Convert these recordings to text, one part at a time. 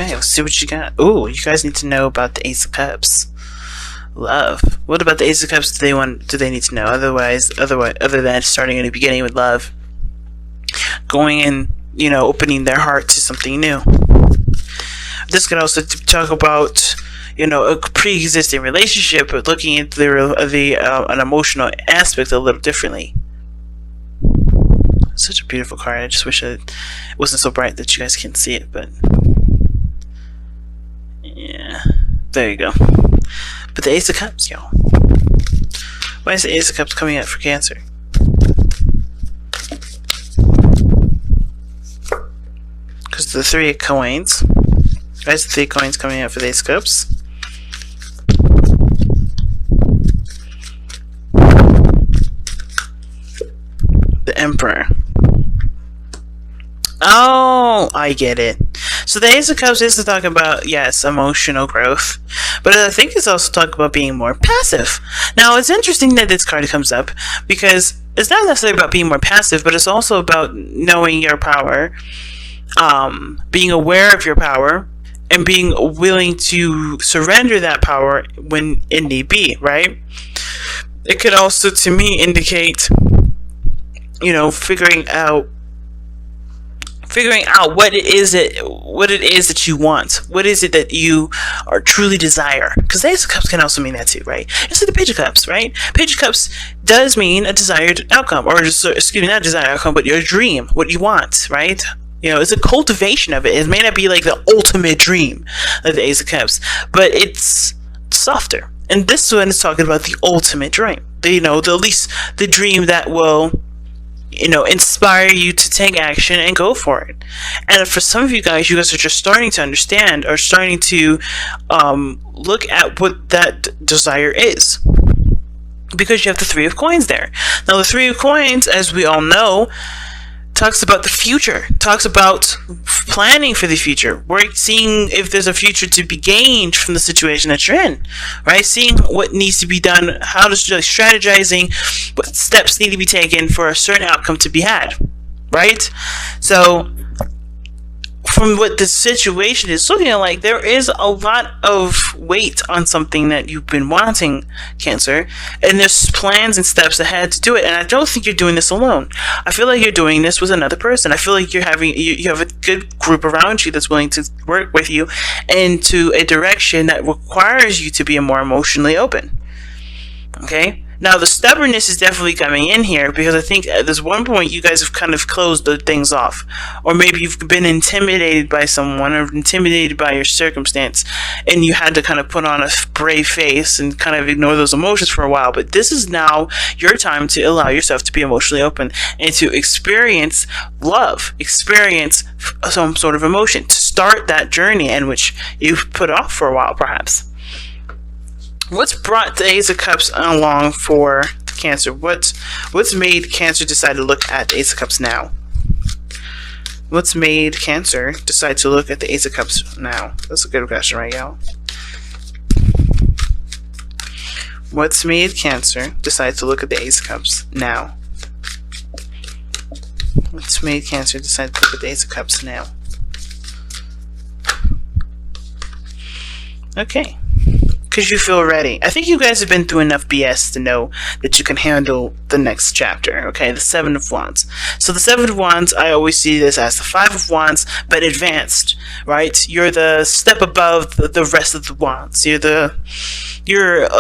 Okay, let's see what you got. Ooh, you guys need to know about the Ace of Cups. Love. What about the Ace of Cups do they need to know? Other than starting in the beginning with love, going in, opening their heart to something new. This could also talk about, a pre-existing relationship, but looking into an emotional aspect a little differently. Such a beautiful card. I just wish it wasn't so bright that you guys can't see it, but yeah, there you go. But the Ace of Cups, y'all. Why is the Ace of Cups coming out for Cancer? Because the Three of Coins. Why is the Three of Coins coming out for the Ace of Cups? The Emperor. Oh, I get it. So the Ace of Cups is to talk about, yes, emotional growth, but I think it's also talking about being more passive. Now, it's interesting that this card comes up because it's not necessarily about being more passive, but it's also about knowing your power, being aware of your power, and being willing to surrender that power when it need be, right? It could also, to me, indicate, figuring out what it is that you want. What is it that you are truly desire? Because the Ace of Cups can also mean that too, right? It's like the Page of Cups, right? Page of Cups does mean a desired outcome, or not a desired outcome, but your dream, what you want, right? It's a cultivation of it. It may not be like the ultimate dream, like the Ace of Cups, but it's softer. And this one is talking about the ultimate dream. The dream that will inspire you to take action and go for it. And for some of you guys are just starting to understand, or starting to look at what that desire is, because you have the Three of Coins there. Now, the Three of Coins, as we all know, talks about the future, talks about planning for the future. We're seeing if there's a future to be gained from the situation that you're in, right? Seeing what needs to be done, how to strategizing, what steps need to be taken for a certain outcome to be had, right? So, from what the situation is looking like, there is a lot of weight on something that you've been wanting, Cancer, and there's plans and steps ahead to do it. And I don't think you're doing this alone. I feel like you're doing this with another person. I feel like you have a good group around you that's willing to work with you into a direction that requires you to be more emotionally open. Okay? Now, the stubbornness is definitely coming in here, because I think at this one point you guys have kind of closed the things off. Or maybe you've been intimidated by someone, or intimidated by your circumstance, and you had to kind of put on a brave face and kind of ignore those emotions for a while. But this is now your time to allow yourself to be emotionally open and to experience love, experience some sort of emotion, to start that journey in which you've put off for a while, perhaps. What's brought the Ace of Cups along for Cancer? What's made Cancer decide to look at the Ace of Cups now? What's made Cancer decide to look at the Ace of Cups now? That's a good question, right, y'all? What's made Cancer decide to look at the Ace of Cups now? What's made Cancer decide to look at the Ace of Cups now? Okay. Because you feel ready. I think you guys have been through enough BS to know that you can handle the next chapter, okay? The Seven of Wands. So the Seven of Wands, I always see this as the Five of Wands, but advanced, right? You're the step above the rest of the wands. You're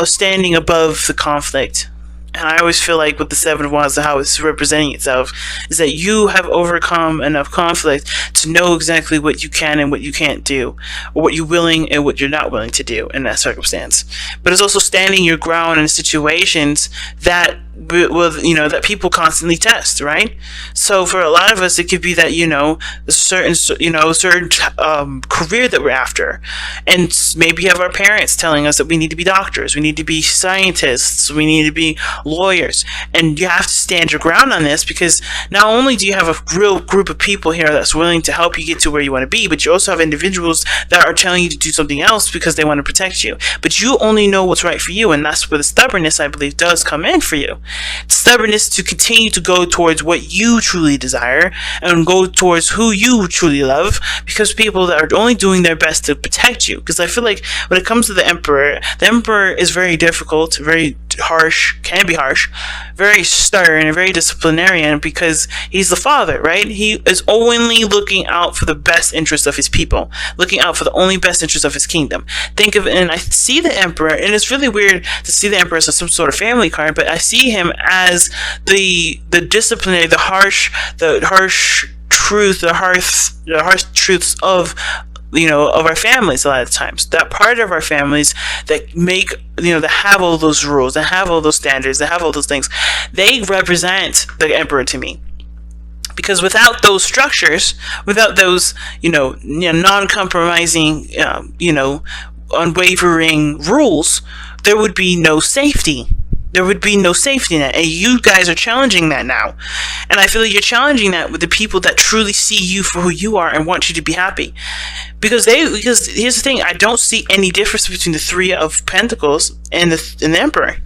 standing above the conflict. And I always feel like with the Seven of Wands, how it's representing itself is that you have overcome enough conflict to know exactly what you can and what you can't do, or what you're willing and what you're not willing to do in that circumstance. But it's also standing your ground in situations that that people constantly test, right? So for a lot of us, it could be that a certain career that we're after, and maybe you have our parents telling us that we need to be doctors, we need to be scientists, we need to be lawyers. And you have to stand your ground on this, because not only do you have a real group of people here that's willing to help you get to where you want to be, but you also have individuals that are telling you to do something else because they want to protect you. But you only know what's right for you, and that's where the stubbornness, I believe, does come in for you. Stubbornness to continue to go towards what you truly desire and go towards who you truly love, because people that are only doing their best to protect you. Because I feel like when it comes to the Emperor is very difficult, very harsh, can be harsh, very stern, and very disciplinarian, because he's the father, right? He is only looking out for the best interest of his people, looking out for the only best interest of his kingdom. Think of it, and I see the Emperor, and it's really weird to see the Emperor as some sort of family card, but I see him as the disciplinary, the harsh truth, the harsh truths of of our families. A lot of times, that part of our families that make, that have all those rules, that have all those standards, that have all those things, they represent the Emperor to me. Because without those structures, without those, non-compromising, unwavering rules, there would be no safety. There would be no safety net, and you guys are challenging that now. And I feel like you're challenging that with the people that truly see you for who you are and want you to be happy. Because here's the thing, I don't see any difference between the Three of Pentacles and the Emperor.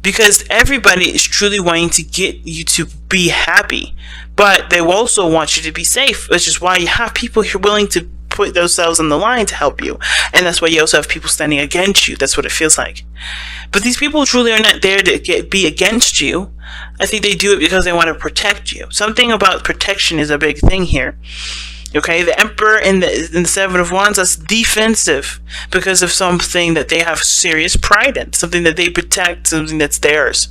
Because everybody is truly wanting to get you to be happy, but they also want you to be safe, which is why you have people who are willing to put themselves on the line to help you. And that's why you also have people standing against you. That's what it feels like. But these people truly are not there to be against you. I think they do it because they want to protect you. Something about protection is a big thing here. Okay, the Emperor in the Seven of Wands, that's defensive because of something that they have serious pride in, something that they protect, something that's theirs.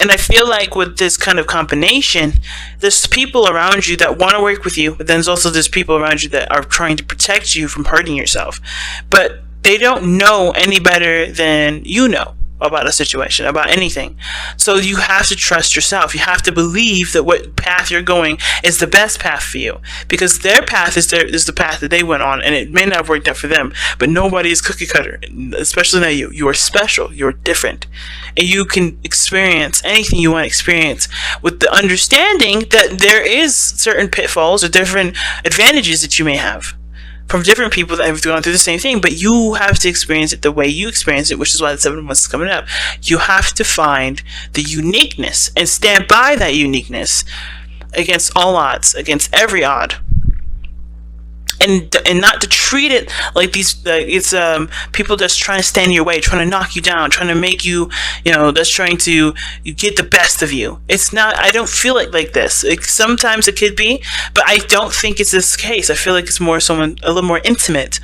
And I feel like with this kind of combination, there's people around you that want to work with you, but then there's people around you that are trying to protect you from hurting yourself. But they don't know any better than you know about a situation, about anything. So you have to trust yourself. You have to believe that what path you're going is the best path for you, because their path is the path that they went on, and it may not have worked out for them. But nobody is cookie cutter, especially not you. You are special. You're different, and you can experience anything you want to experience with the understanding that there is certain pitfalls or different advantages that you may have from different people that have gone through the same thing, but you have to experience it the way you experience it, which is why the Seven of Wands is coming up. You have to find the uniqueness and stand by that uniqueness against all odds, against every odd. And not to treat it like it's people that's trying to stand in your way, trying to knock you down, trying to make you, that's trying to get the best of you. It's not. I don't feel like this. Sometimes it could be, but I don't think it's this case. I feel like it's more someone a little more intimate,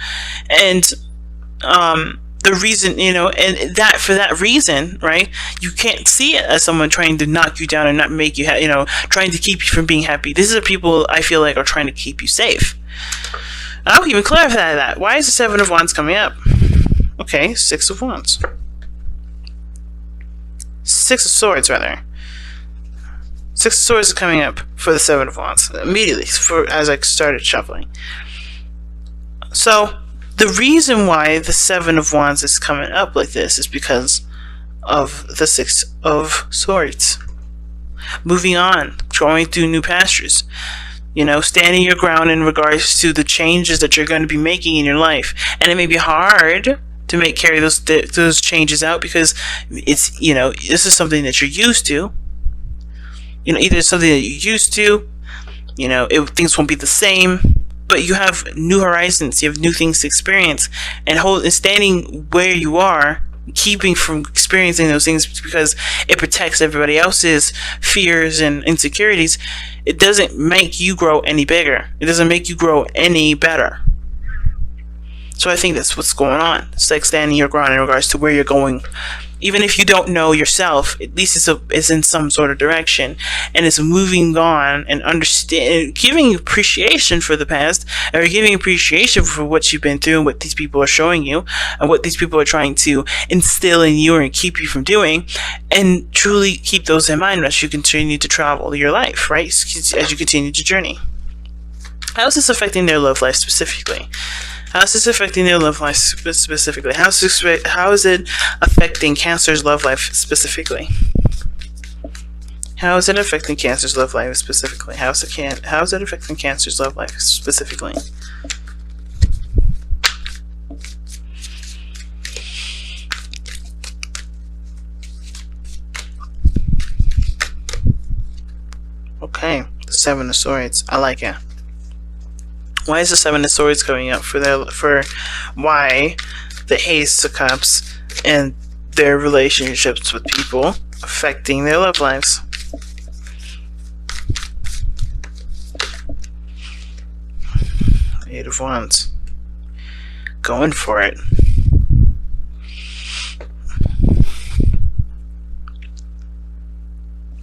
and the reason, and that for that reason, right? You can't see it as someone trying to knock you down and not make you, trying to keep you from being happy. These are people I feel like are trying to keep you safe. I'll even clarify that. Why is the Seven of Wands coming up? Okay, Six of Wands. Six of Swords, rather. Six of Swords is coming up for the Seven of Wands immediately as I started shuffling. So the reason why the Seven of Wands is coming up like this is because of the Six of Swords. Moving on, going through new pastures. Standing your ground in regards to the changes that you're going to be making in your life. And it may be hard to carry those changes out because it's, this is something that you're used to. Either something that you're used to, things won't be the same, but you have new horizons, you have new things to experience. And standing where you are, keeping from experiencing those things because it protects everybody else's fears and insecurities, it doesn't make you grow any bigger. It doesn't make you grow any better. So I think that's what's going on. It's like standing your ground in regards to where you're going. Even if you don't know yourself, at least it's in some sort of direction, and it's moving on and giving appreciation for the past, or giving appreciation for what you've been through and what these people are showing you, and what these people are trying to instill in you and keep you from doing, and truly keep those in mind as you continue to travel your life, right? As you continue to journey. How is this affecting their love life specifically? How is this affecting their love life specifically? How is it affecting Cancer's love life specifically? How is it affecting Cancer's love life specifically? How is it affecting Cancer's love life specifically? Okay, the Seven of Swords. I like it. Why is the Seven of Swords coming up for why the Ace of Cups and their relationships with people affecting their love lives? Eight of Wands. Going for it.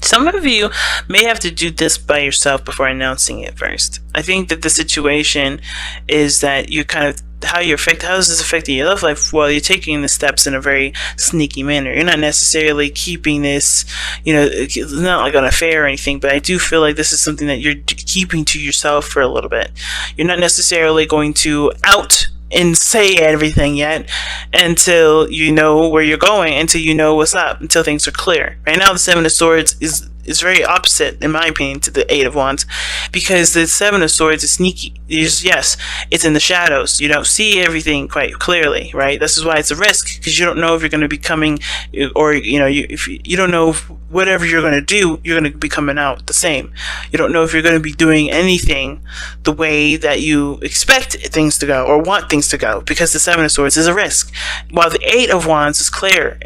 Some of you may have to do this by yourself before announcing it first. I think that the situation is that you kind of how is this affecting your love life? Well, you're taking the steps in a very sneaky manner. You're not necessarily keeping this, it's not like an affair or anything, but I do feel like this is something that you're keeping to yourself for a little bit. You're not necessarily going to out and say everything yet until you know where you're going, until you know what's up, until things are clear. Right now, the Seven of Swords is very opposite, in my opinion, to the Eight of Wands, because the Seven of Swords is sneaky. Yes, it's in the shadows. You don't see everything quite clearly, right? This is why it's a risk, because you don't know if you're going to be coming, or if you don't know if whatever you're going to do, you're going to be coming out the same. You don't know if you're going to be doing anything the way that you expect things to go or want things to go, because the Seven of Swords is a risk, while the Eight of Wands is clear.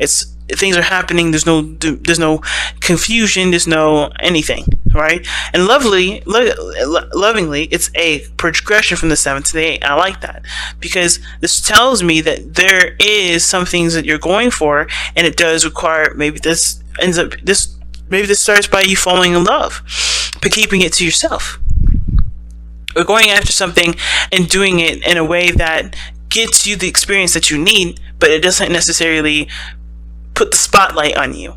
Things are happening. There's no confusion. There's no anything, right? And lovingly, it's a progression from the 7 to the 8. I like that, because this tells me that there is some things that you're going for, and it does require maybe this starts by you falling in love, but keeping it to yourself, or going after something and doing it in a way that gets you the experience that you need, but it doesn't necessarily put the spotlight on you.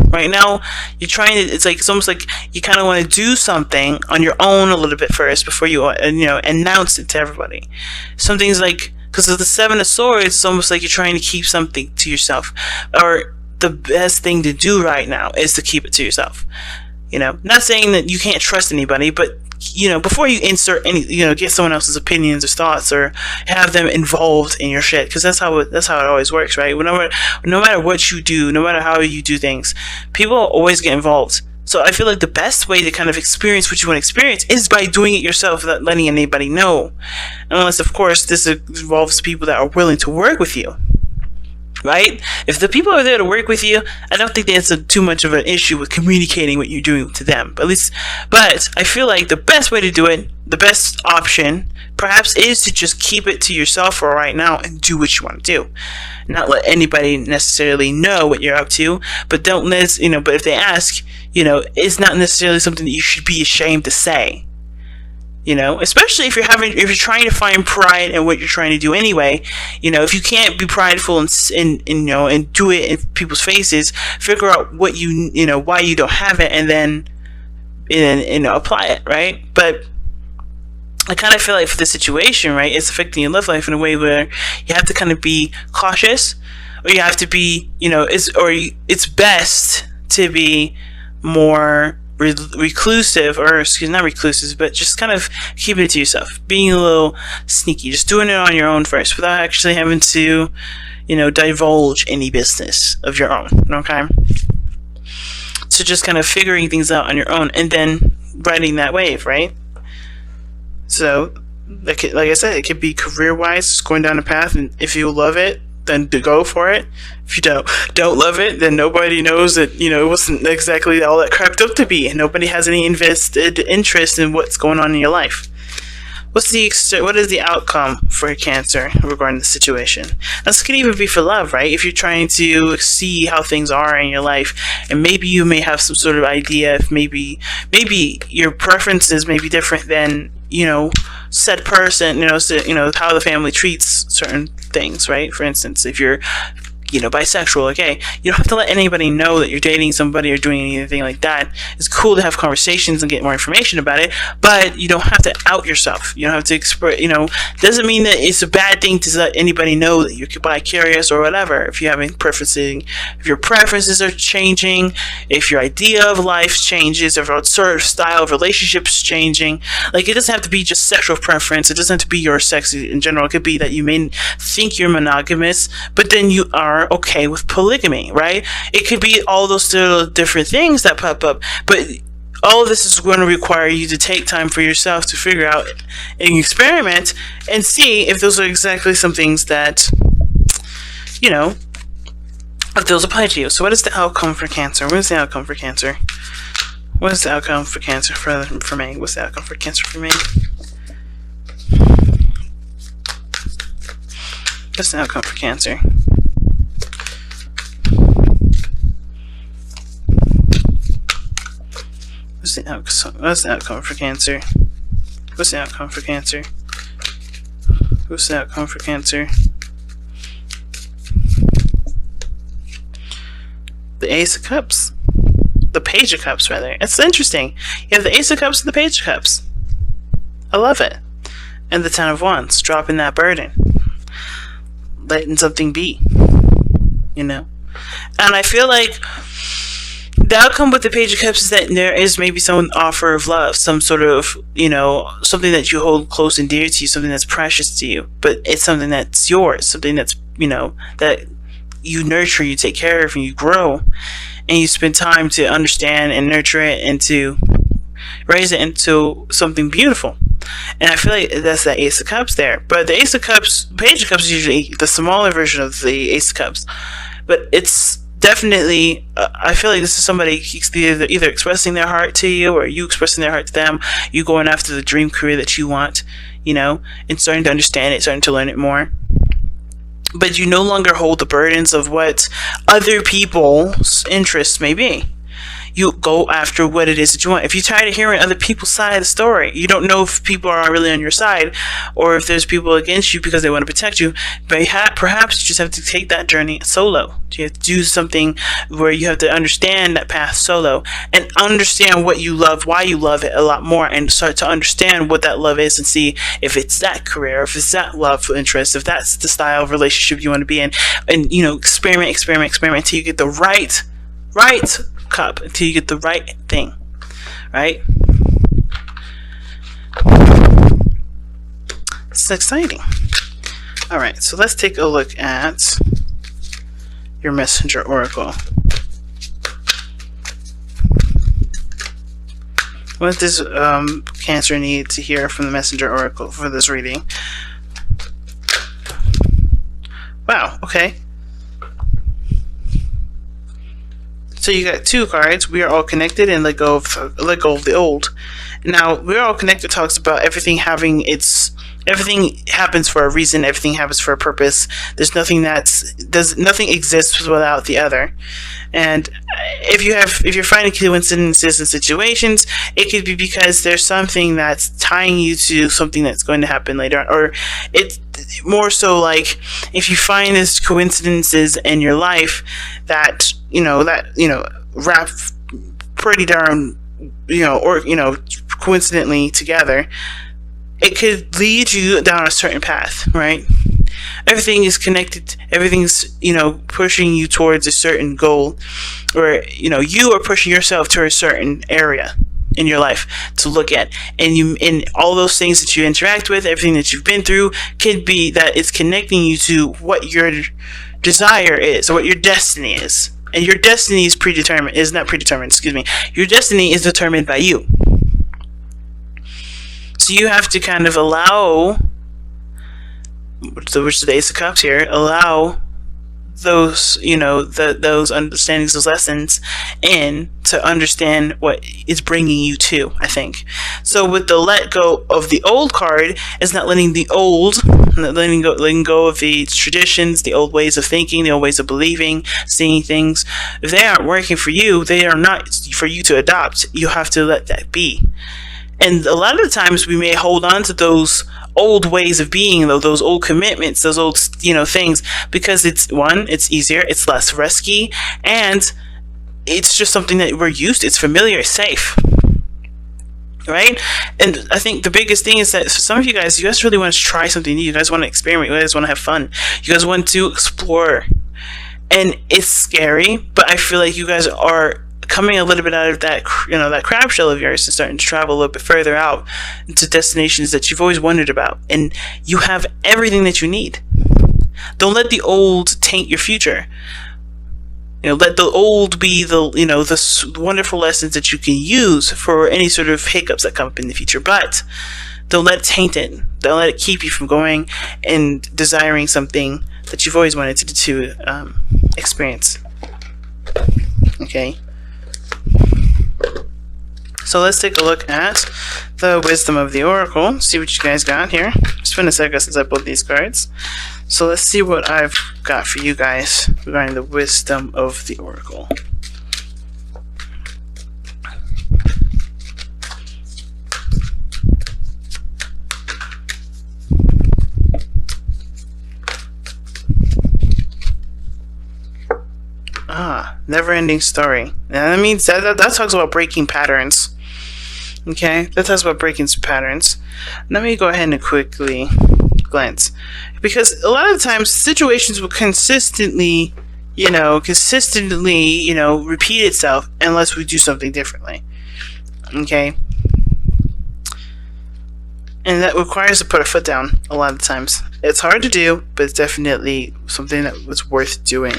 Right now, you're trying to. It's almost like you kind of want to do something on your own a little bit first before you announce it to everybody. Some things like, because of the Seven of Swords, it's almost like you're trying to keep something to yourself, or the best thing to do right now is to keep it to yourself. Not saying that you can't trust anybody, but before you insert any, get someone else's opinions or thoughts, or have them involved in your shit, because that's how it always works, right? No matter what you do, no matter how you do things, people always get involved. So I feel like the best way to kind of experience what you want to experience is by doing it yourself without letting anybody know, unless of course this involves people that are willing to work with you. Right? If the people are there to work with you, I don't think that's too much of an issue with communicating what you're doing to them. But I feel like the best way to do it, the best option, perhaps, is to just keep it to yourself for right now and do what you want to do. Not let anybody necessarily know what you're up to, but don't let but if they ask, it's not necessarily something that you should be ashamed to say. Especially if you're trying to find pride in what you're trying to do anyway. If you can't be prideful and do it in people's faces, figure out what why you don't have it, and then apply it, right? But I kind of feel like for this situation, right, it's affecting your love life in a way where you have to kind of be cautious, or you have to be, it's best to be more reclusive, or not reclusive, but just kind of keeping it to yourself, being a little sneaky, just doing it on your own first without actually having to divulge any business of your own. Okay, so just kind of figuring things out on your own and then riding that wave, right? So like I said, it could be career wise, just going down a path, and if you love it, then to go for it. If you don't love it, then nobody knows that it wasn't exactly all that cracked up to be, and nobody has any invested interest in what's going on in your life. What is the outcome for Cancer regarding the situation? This could even be for love, right? If you're trying to see how things are in your life, and maybe you may have some sort of idea if maybe your preferences may be different than said person, how the family treats certain things, right? For instance, if you're bisexual, okay, you don't have to let anybody know that you're dating somebody or doing anything like that. It's cool to have conversations and get more information about it, but you don't have to out yourself. You don't have to express, doesn't mean that it's a bad thing to let anybody know that you're bi-curious or whatever. If you're having preferences, if your preferences are changing, if your idea of life changes, if your sort of style of relationships changing, like, it doesn't have to be just sexual preference. It doesn't have to be your sex in general. It could be that you may think you're monogamous, but then you are okay with polygamy, right? It could be all those different things that pop up, but all of this is going to require you to take time for yourself to figure out and experiment and see if those are exactly some things that, if those apply to you. So what is the outcome for Cancer? What is the outcome for Cancer? What is the outcome for Cancer for me? What's the outcome for Cancer for me? What's the outcome for Cancer? What's the outcome for Cancer? What's the outcome for Cancer? What's the outcome for Cancer? The Ace of Cups. The Page of Cups, rather. It's interesting. You have the Ace of Cups and the Page of Cups. I love it. And the Ten of Wands. Dropping that burden. Letting something be. And I feel like the outcome with the Page of Cups is that there is maybe some offer of love, some sort of, something that you hold close and dear to you, something that's precious to you, but it's something that's yours, something that's, that you nurture, you take care of, and you grow, and you spend time to understand and nurture it and to raise it into something beautiful. And I feel like that's the Ace of Cups there. But the Ace of Cups, Page of Cups is usually the smaller version of the Ace of Cups, but it's definitely, I feel like this is somebody either expressing their heart to you, or you expressing their heart to them, you going after the dream career that you want, and starting to understand it, starting to learn it more. But you no longer hold the burdens of what other people's interests may be. You go after what it is that you want. If you're tired of hearing other people's side of the story, you don't know if people are really on your side or if there's people against you because they want to protect you, perhaps you just have to take that journey solo. You have to do something where you have to understand that path solo and understand what you love, why you love it a lot more, and start to understand what that love is and see if it's that career, if it's that love interest, if that's the style of relationship you want to be in. And, experiment until you get the right cup, until you get the right thing, right? It's exciting. All right, so let's take a look at your messenger oracle. What does Cancer need to hear from the messenger oracle for this reading? Wow, okay. So you got two cards. We are all connected, and let go of the old. Now, we're all connected talks about everything happens for a reason. Everything happens for a purpose. There's nothing nothing exists without the other. And if you're finding coincidences in situations, it could be because there's something that's tying you to something that's going to happen later on, or it's more so like if you find these coincidences in your life that wrap pretty darn coincidentally together, it could lead you down a certain path, right? Everything is connected. Everything's, pushing you towards a certain goal, or, you are pushing yourself to a certain area in your life to look at. And all those things that you interact with, everything that you've been through, could be that it's connecting you to what your desire is, or what your destiny is. And your destiny is Your destiny is determined by you. So you have to kind of allow, which is the Ace of Cups here, allow those, those understandings, those lessons in to understand what is bringing you to, I think. So with the let go of the old card, it's not letting go of the traditions, the old ways of thinking, the old ways of believing, seeing things. If they aren't working for you, they are not for you to adopt. You have to let that be. And a lot of the times we may hold on to those old ways of being, though, those old commitments, those old, things, because it's easier, it's less risky, and it's just something that we're used to. It's familiar, it's safe. Right? And I think the biggest thing is that for some of you guys really want to try something new. You guys want to experiment. You guys want to have fun. You guys want to explore. And it's scary, but I feel like you guys are coming a little bit out of that, that crab shell of yours and starting to travel a little bit further out into destinations that you've always wondered about. And you have everything that you need. Don't let the old taint your future. Let the old be the wonderful lessons that you can use for any sort of hiccups that come up in the future. But don't let it taint it. Don't let it keep you from going and desiring something that you've always wanted to experience. Okay. So let's take a look at the wisdom of the oracle. See what you guys got here. It's been a second since I pulled these cards. So let's see what I've got for you guys regarding the wisdom of the oracle. Never-ending story. Now that means that talks about breaking patterns. Okay, that talks about breaking patterns. Let me go ahead and quickly glance, because a lot of the times situations will consistently repeat itself unless we do something differently. Okay, and that requires us to put our foot down. A lot of the times it's hard to do, but it's definitely something that was worth doing.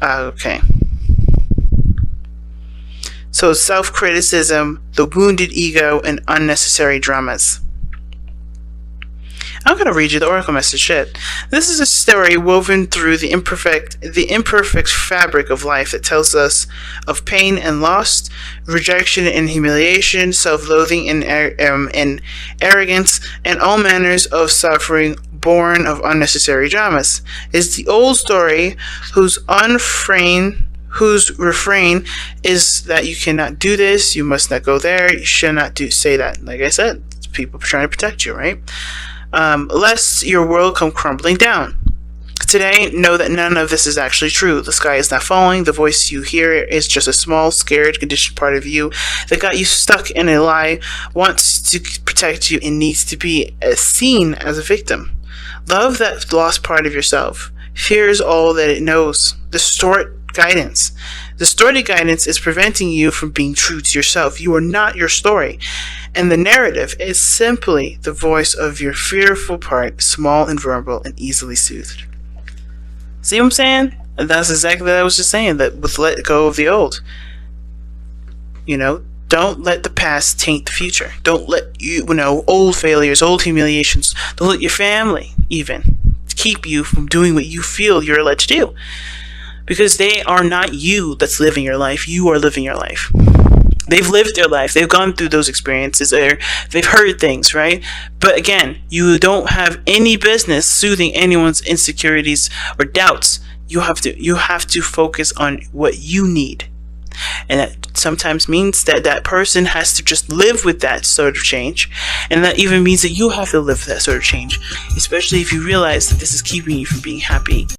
Okay. So self-criticism, the wounded ego, and unnecessary dramas. I'm going to read you the oracle message. Shit. This is a story woven through the imperfect fabric of life that tells us of pain and loss, rejection and humiliation, self-loathing and arrogance, and all manners of suffering born of unnecessary dramas. It's the old story whose refrain is that you cannot do this, you must not go there, you should not say that. Like I said, people trying to protect you, right? Lest your world come crumbling down. Today, know that none of this is actually true. The sky is not falling. The voice you hear is just a small, scared, conditioned part of you that got you stuck in a lie, wants to protect you, and needs to be seen as a victim. Love that lost part of yourself. Fears all that it knows. Distorted guidance. Distorted guidance is preventing you from being true to yourself. You are not your story. And the narrative is simply the voice of your fearful part, small and vulnerable and easily soothed. See what I'm saying? And that's exactly what I was just saying, that with let go of the old. Don't let the past taint the future. Don't let old failures, old humiliations, don't let your family even keep you from doing what you feel you're allowed to do. Because they are not you that's living your life. You are living your life. They've lived their life. They've gone through those experiences. They've heard things, right? But again, you don't have any business soothing anyone's insecurities or doubts. You have to focus on what you need. And that sometimes means that person has to just live with that sort of change. And that even means that you have to live that sort of change. Especially if you realize that this is keeping you from being happy.